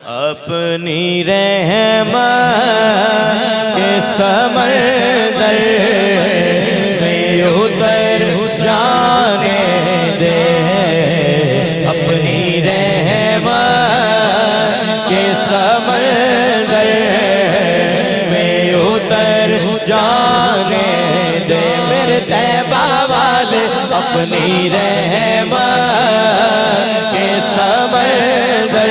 اپنی رحمت کے سمندر میں اتر جانے دے، اپنی رحمت کے سمندر میں اتر جانے دے، میرے طیبہ والے اپنی رحمت کے سمندر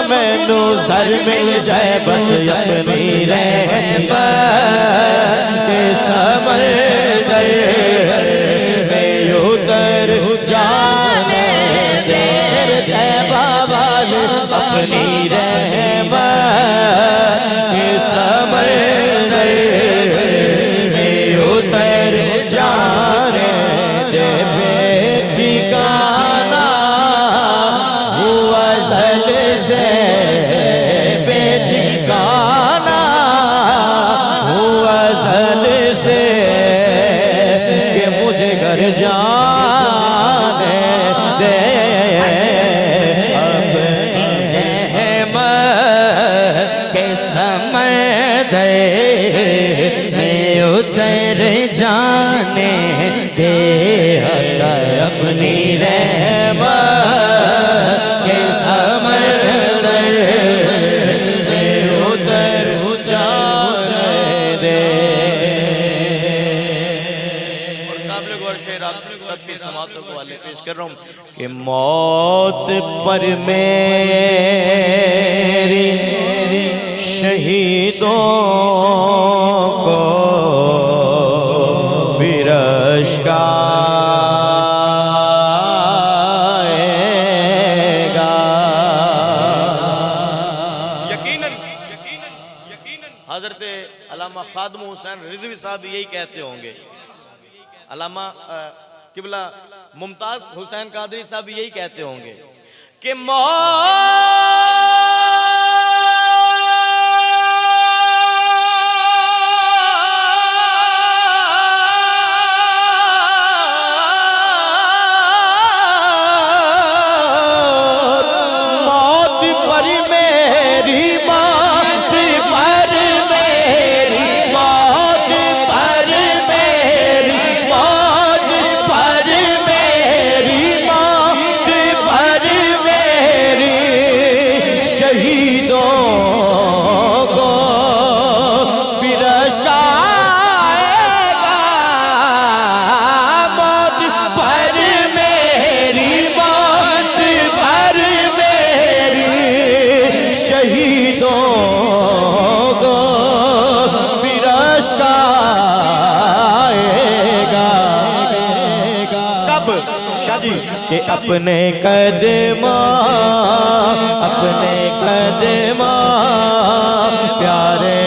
مینو سر مل جائے بس اپنی رحمت کے سمندر میں اتر جانے دے، طیبہ والے اپنی رحمت کے سمندر میں اتر جانے دے، بے ٹھکانہ ہوا زل سے بے ٹھکانہ ہوا زل سے کہ مجھے گھر جانے دے، اپنی رحمت کے سمندر میں اتر جانے دے، اپنی رحمت کے سمندر میں اتر جانے دے۔ اور قابل غور شعر آپ سب کی سماعتوں کو والے پیش کر رہا ہوں کہ موت پر میری شہیدوں کو بھی رشک آئے گا، یقیناً حضرت علامہ خادم حسین رضوی صاحب یہی کہتے ہوں گے، علامہ قبلہ ممتاز حسین قادری صاحب یہی کہتے ہوں گے کہ کہ اپنے قدماں پیارے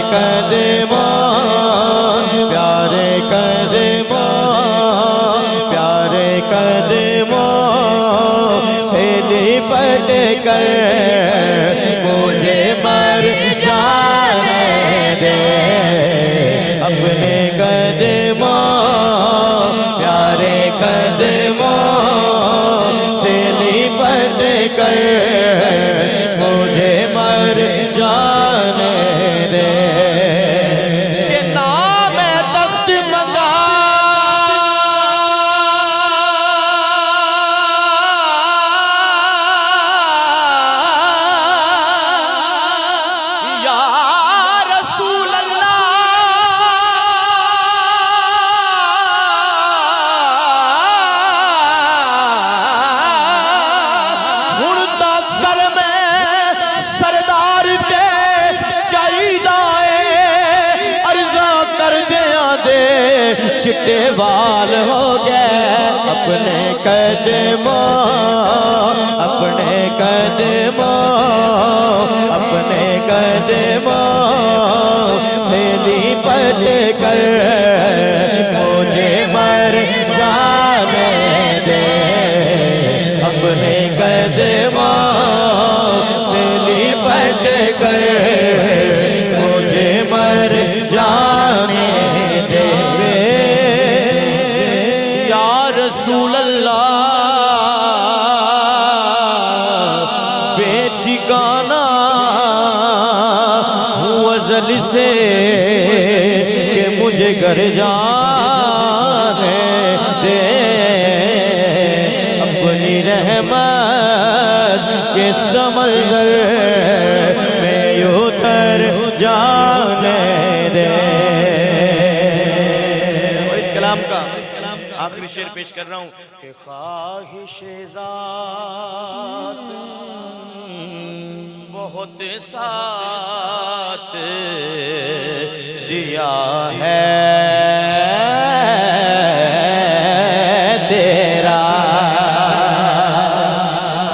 قدماں سے لپٹ کر مجھے مر جانے دے، اپنے قدماں پیارے قدماں سے لپٹ کر مجھے مر جانے دے، کہ نام تخت منگا چٹوال ہو گئے اپنے قدموں اپنے قدموں اپنے قدموں سے لپٹ کر مجھے مر جانے دے اپنے قدموں سے لپٹ کر مجھے مر جانے دے یا رسول اللہ بے ٹھکانہ ہوں ازل سے کہ مجھے گھر جانے دے اپنی رحمت کے سمندر میں اتر جانے دے. اور اس کلام کا آخری شعر پیش کر رہا ہوں کہ خواہش ذات بہت ساتھ دیا ہے تیرا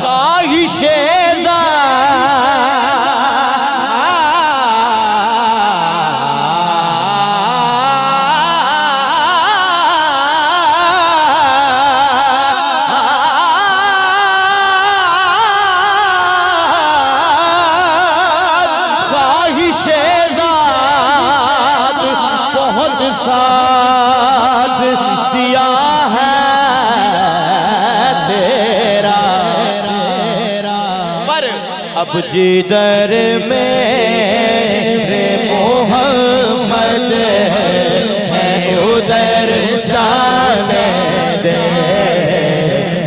خواہش ساتھ دیا ہے تیرا پر اب جدھر میرے محمد ہے ادھر جانے دے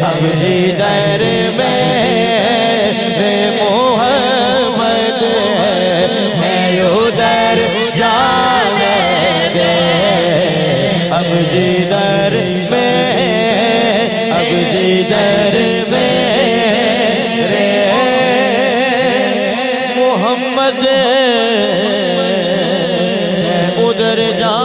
اب جدھر میرے محمد ہے ادھر جانے دے اب جدھر میرے محمد ادھر جا